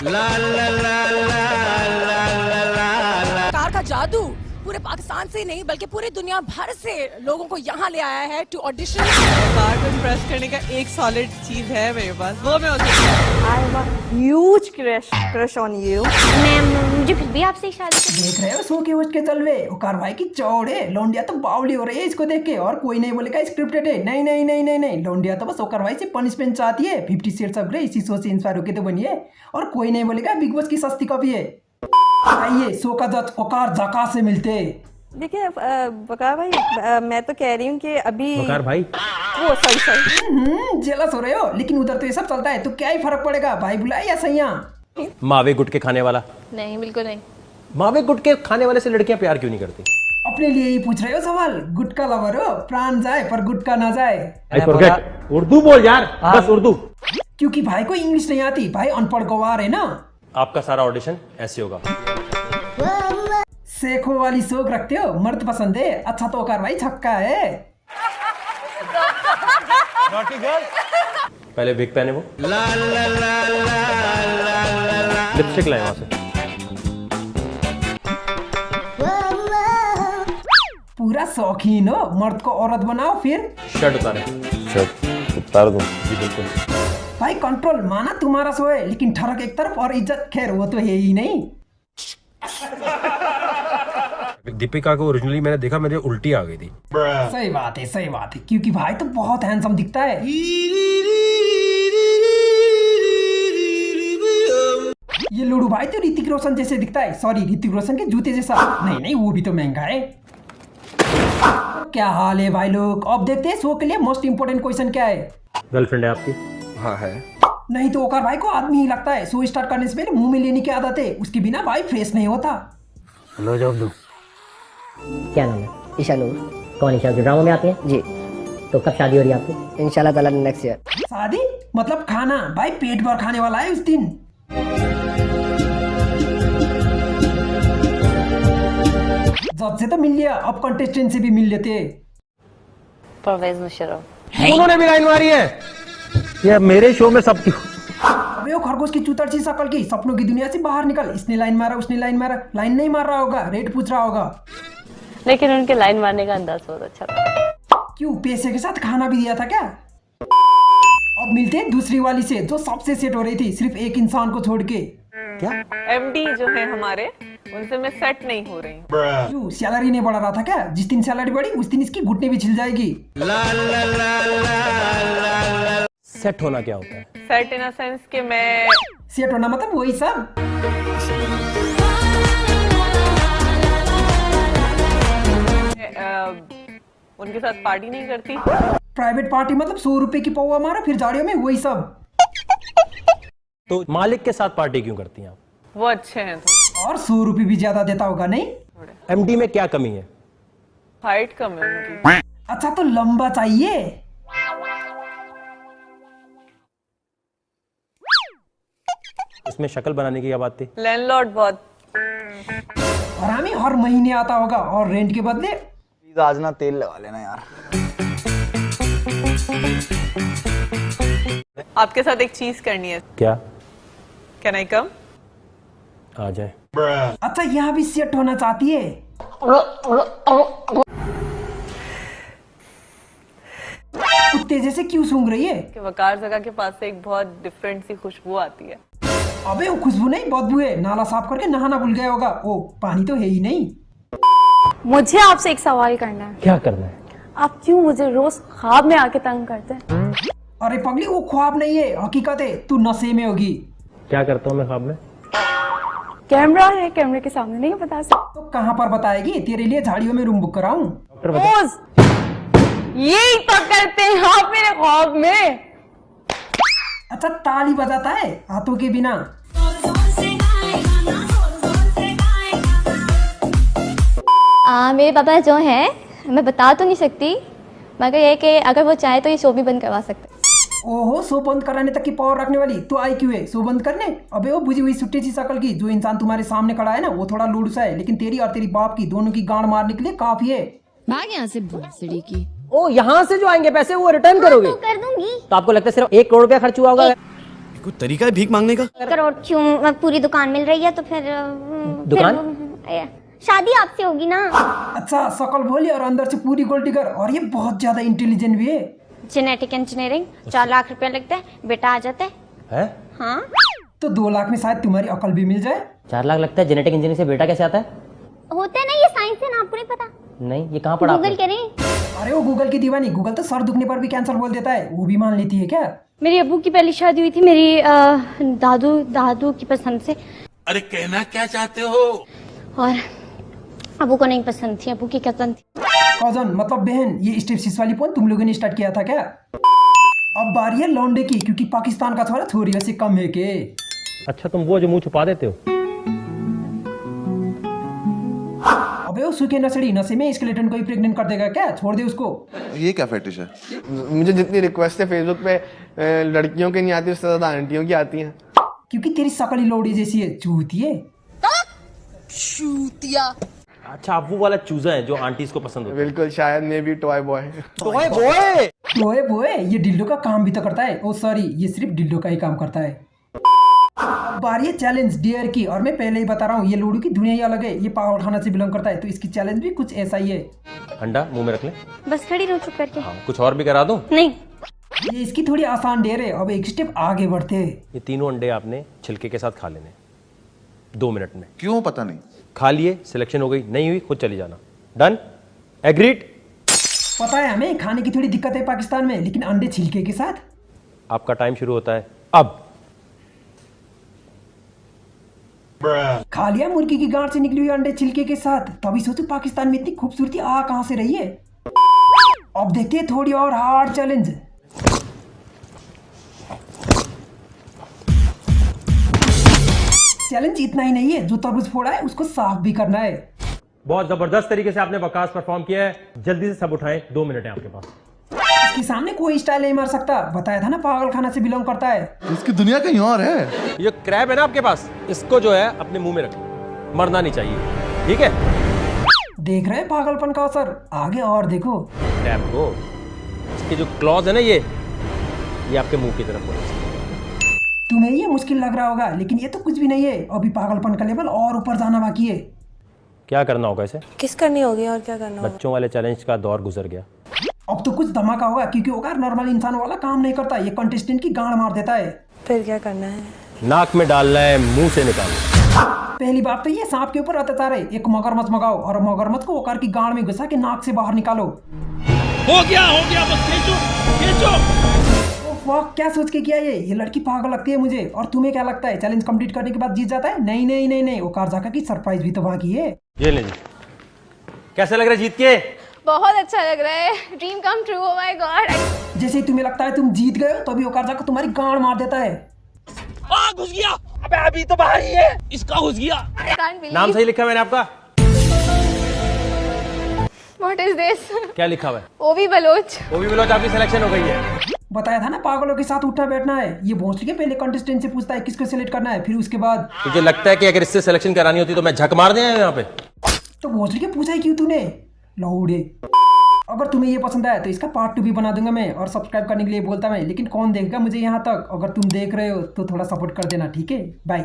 Car का जादू पूरे पाकिस्तान से नहीं बल्कि पूरी दुनिया भर से लोगों को यहाँ ले आया है टू ऑडिशन। कार को इम्प्रेस करने का एक सॉलिड चीज है मेरे पास, वो मैं उसे I have a huge crush on you. Ma'am मुझे फिर भी आपसे शादी देख रहे हो सो के उठ के चलवे वो कार्रवाई की चौड़े लौंडिया तो बावली हो रही है इसको देख के। और कोई नहीं बोलेगा स्क्रिप्टेड है। नहीं नहीं नहीं नहीं नहीं, लौंडिया तो बस वो कार्रवाई से पनिशमेंट चाहती है। 50 शेड्स ऑफ ग्रे इसी शो से इंस्पायर होके तो बनी है। और कोई नहीं बोलेगा बिग बॉस की सस्ती कॉपी है। आइए शो का जज वकार जका से मिलते। देखिए वकार भाई, मैं तो कह रही हूँ कि अभी वकार भाई वो सॉरी जेलस हो रहे हो, लेकिन उधर तो ये सब चलता है तो क्या ही फर्क पड़ेगा। भाई बुलाए या सैया? मावे गुटके खाने वाला। नहीं बिल्कुल नहीं। मावे गुटके खाने वाले से लड़कियां प्यार क्यों नहीं करती? अपने लिए ही पूछ रहे हो सवाल? गुटका लवर हो, प्राण जाए पर गुटका ना जाए। आई फॉरगेट, उर्दू बोल यार, बस उर्दू। क्योंकि भाई को इंग्लिश नहीं आती, भाई अनपढ़ गवार है ना। आपका सारा ऑडिशन ऐसे होगा। सेखो वाली शौक रखते हो, मर्द पसंद है। अच्छा तो कार्रवाई छक्का है। पहले विग पहने वो, लिपस्टिक लाए वहां से। पूरा शौकीन हो, मर्द को औरत बनाओ फिर। शर्ट उतारे। शर्ट उतार दूं? जी बिल्कुल। भाई कंट्रोल माना तुम्हारा शो है, लेकिन ठरक एक तरफ और इज्जत खैर वो तो है ही नहीं। दीपिका को ओरिजिनली मैंने देखा, मेरे उल्टी आ गई थी। सही बात है, सही बात है। क्योंकि भाई तो बहुत हैंडसम दिखता है। ये लूडू भाई तो ऋतिक रोशन जैसे दिखता है। सॉरी, ऋतिक रोशन के जूते जैसा। नहीं नहीं, वो भी तो महंगा है। क्या हाल है भाई लोग? अब देखते हैं शो के लिए मोस्ट इम्पोर्टेंट क्वेश्चन क्या है। गर्लफ्रेंड है आपकी? हाँ है। नहीं तो ओकार भाई को आदमी ही लगता है। शो स्टार्ट करने से पहले मुंह में लेने की आदत है, उसके बिना भाई फ्रेश नहीं होता। लो जॉब दो। क्या नाम है? ईशा नूर। कौन ईशा, जो ड्रामा में आती है? जी। तो कब शादी हो रही है आपकी? इंशाल्लाह ताला नेक्स्ट ईयर। शादी मतलब खाना? भाई पेट भर खाने वाला है उस दिन। जज से तो मिल लिया, अब कंटेस्टेंट से भी मिल लेते। परवेज मुशर्रफ। उन्होंने भी लाइन मारी है। ये मेरे शो में सब क्यों? अबे वो खरगोश की चूतर सी शकल की, सपनों की दुनिया से बाहर निकल। इसने लाइन मारा, उसने लाइन मारा। लाइन नहीं मार रहा होगा, रेट पूछ रहा होगा। लेकिन उनके लाइन मारने का अंदाज बहुत अच्छा था। क्यों, पैसे के साथ खाना भी दिया था क्या? अब मिलते हैं दूसरी वाली से, जो सबसे सेट हो रही थी सिर्फ एक इंसान को छोड़ के। क्या? एमडी जो है हमारे, उनसे मैं सेट नहीं हो रही हूँ। क्यों, सैलरी नहीं बढ़ा रहा था क्या? जिस दिन सैलरी बढ़ी उस दिन इसकी घुटने भी छिल जाएगी। सेट होना क्या होता है? सेट इन अ सेंस कि मैं सेट होना मतलब वही सब। उनके साथ पार्टी नहीं करती। प्राइवेट पार्टी मतलब 100 रुपए की पौवा मारा फिर झाड़ियों में, वही सब। तो मालिक के साथ पार्टी क्यों करती हैं आप? वो अच्छे हैं तो। और 100 रुपए भी ज्यादा देता होगा नहीं? एमडी में क्या कमी है? हाइट कम है उनकी। अच्छा तो लंबा चाहिए। उसमें शक्ल बनाने की क्या बात थी? लैंडलॉर्ड बहुत हरामी हर महीने आता होगा और रेंट के बदले। प्लीज आज ना तेल लगा लेना यार। आपके साथ एक चीज करनी है। क्या? कैन आई कम? आ जाए। अच्छा यहाँ भी सेट होना चाहती है। कुत्ते जैसे क्यों सूंघ रही है? कि वकार जगह के पास से एक बहुत डिफरेंट सी खुशबू आती है। अबे वो खुशबू नहीं, बदबू है। नाला साफ करके नहाना भूल गया होगा। ओ पानी तो है ही नहीं। मुझे आपसे एक सवाल करना है। क्या करना है? आप क्यों मुझे रोज ख्वाब में आके तंग करते हैं? अरे पगली, वो ख्वाब नहीं है, हकीकत है। तू नशे में होगी। क्या करता हूँ मैं ख्वाब में? कैमरा है, कैमरे के सामने नहीं बता सकते। तो कहाँ पर बताएगी? तेरे लिए झाड़ियों में रूम बुक कराऊं? डॉक्टर बता। यही तो करते हैं आप मेरे ख्वाब में। अच्छा ताली बजाता है हाथों के बिना। मेरे पापा जो हैं, मैं बता तो नहीं सकती, मगर ये कि अगर वो चाहे तो ये शो भी बंद करवा सकते हैं। ओहो, शो बंद कराने तक की पावर रखने वाली तो आई क्यों है शो बंद करने? अबे वो बुझी हुई सुट्टी सी शकल की जो इंसान तुम्हारे सामने खड़ा है ना, वो थोड़ा लूडू सा है, लेकिन तेरी और तेरी बाप की दोनों की गांड मारने के लिए काफी है। भाग यहाँ से भोसड़ी की। ओ यहाँ से जो आएंगे पैसे वो रिटर्न करोगे? कर दूंगी। तो आपको लगता है सिर्फ 1 करोड़ रुपया खर्च हुआ होगा? कोई तरीका है भीख मांगने का? करोड़ क्यों, पूरी दुकान मिल रही है तो फिर शादी आपसे होगी ना। अच्छा, शकल भोली और अंदर से पूरी गोल्ड डिगर, और ये बहुत ज्यादा इंटेलिजेंट भी है। जेनेटिक इंजीनियरिंग 4 लाख रुपया लगता है, बेटा आ जाता है। हाँ तो 2 लाख में शायद तुम्हारी अकल भी मिल जाए। 4 लाख लगता है, जेनेटिक इंजीनियरिंग से बेटा कैसे आता है? होता है ना, ये साइंस है ना, आपको नहीं पता? नहीं, ये कहाँ पढ़ा गूगल करें। अरे वो गूगल की दीवानी, गूगल तो सर दुखने पर भी कैंसर बोल देता है, वो भी मान लेती है क्या? मेरी अब्बू की पहली शादी हुई थी मेरी दादू की पसंद से। अरे कहना क्या चाहते हो? और अब्बू को नहीं पसंद थी, अब्बू की कजन थी। कजन मतलब बहन। ये स्टेप सिस वाली फोन तुम लोगों ने स्टार्ट किया था क्या? अब बारी है लौंडे की, क्योंकि पाकिस्तान का थोड़ा छोरियों से कम है के। अच्छा, तुम वो जो मुंह छुपा देते हो। अबे वो सूखे नसड़ी, नशे में स्केलेटन को ही प्रेग्नेंट कर देगा क्या? छोड़ दे उसको। ये क्या फेटिश है? मुझे जितनी रिक्वेस्ट है फेसबुक पे लड़कियों की नहीं आती, उससे ज्यादा आंटियों की आती हैं। क्योंकि तेरी सकली लौड़ी जैसी है, चूतिए। चूतिया। अच्छा, आप वो वाला चूजा है जो आंटीज को पसंद होता है। बिल्कुल, शायद may be toy boy. Toy boy? Toy boy ये डिल्डो का काम भी तो करता है। ओ सॉरी, ये सिर्फ डिल्डो का ही काम करता है। बारी है चैलेंज डेयर की, और मैं पहले ही बता रहा हूँ ये लूडो की दुनिया ही अलग है। ये पागल खाना से बिलोंग करता है, तो इसकी चैलेंज भी कुछ ऐसा ही है। अंडा मुंह में रख ले। बस खड़ी रहो चुप करके। कुछ और भी करा दूं? नहीं, ये इसकी थोड़ी आसान डेयर है। अब एक स्टेप आगे बढ़ते हैं। ये तीनों अंडे आपने छिलके के साथ खा लेने 2 मिनट में। क्यों पता नहीं। खा लिए, सिलेक्शन हो गई, नहीं हुई खुद चली जाना। डन? एग्रीड? पता है हमें खाने की थोड़ी दिक्कत है पाकिस्तान में, लेकिन अंडे छिलके के साथ। आपका टाइम शुरू होता है अब। खा लिया मुर्गी की गांठ से निकली हुई अंडे छिलके के साथ। तभी सोचो पाकिस्तान में इतनी खूबसूरती आ कहां से रही है। अब देखते हैं थोड़ी और हार्ड चैलेंज। चैलेंज इतना ही नहीं है, जो तरबूज फोड़ा है उसको साफ भी करना है। बहुत जबरदस्त तरीके से आपने बकास परफॉर्म किया है। जल्दी से सब उठाएं, 2 मिनट है आपके पास। इसके सामने कोई स्टाइल नहीं मार सकता। बताया था ना पागल खाना से बिलोंग करता है। इसकी दुनिया कहीं और है। ये जो क्रैब है ना आपके पास, इसको जो है अपने मुंह में रखो, मरना नहीं चाहिए, ठीक है? देख रहे हैं पागलपन का असर? आगे और देखो क्रैब को, इसके जो क्लॉज है ना, ये आपके मुंह की तरफ होना चाहिए। तुम्हें ये मुश्किल लग रहा होगा, लेकिन ये तो कुछ भी नहीं है। अभी पागलपन का लेवल और ऊपर जाना बाकी है। क्या करना होगा इसे? किस करनी होगी और क्या करना होगा? बच्चों वाले चैलेंज का दौर गुजर गया। अब तो कुछ धमाका होगा, क्योंकि ओकार नॉर्मल इंसान वाला काम नहीं करता। ये कंटेस्टेंट की गांड मार देता है। फिर क्या करना है? नाक में डालना है, मुंह से निकालना। पहली बात तो ये सांप के ऊपर अत्याचार है। एक मगरमच्छ मंगाओ और मगरमच्छ को ओकार की गांड में घुसा के नाक से बाहर निकालो। हो गया बस खींचो खींचो। वाह, क्या सोच के किया ये लड़की पागल लगती है मुझे। और तुम्हें क्या लगता है चैलेंज कंप्लीट करने के बाद जीत जाता है? नहीं नहीं नहीं नहीं, ओकार जाका की सरप्राइज भी तो बाकी है। ये ले जी, कैसे लग रहा है जीत के? बहुत अच्छा लग रहा है, dream come true. Oh my God. जैसे ही तुम्हें लगता है तुम जीत गए हो, तभी ओकार जाका तुम्हारी गांड मार देता है। घुस गया। अबे अभी तो बाहर ही है, इसका घुस गया। नाम सही लिखा है मैंने आपका? What is this? क्या लिखा हुआ है? ओवी बलोच। ओवी बलोच, आपकी सिलेक्शन हो गई है। बताया था ना पागलों के साथ उठना बैठना है। ये भोसले के पहले कंटेस्टेंट से पूछता है किसको सिलेक्ट करना है, फिर उसके बाद। तुझे लगता है कि अगर इससे सिलेक्शन करानी होती तो मैं झक मार दिया यहाँ पे? तो भोसले के पूछा ही क्यों तूने, लौड़े। अगर तुम्हें ये पसंद आया तो इसका पार्ट 2 भी बना दूंगा मैं, और सब्सक्राइब करने के लिए बोलता मैं, लेकिन कौन देखेगा मुझे यहाँ तक। अगर तुम देख रहे हो तो थोड़ा सपोर्ट कर देना, ठीक है? बाय।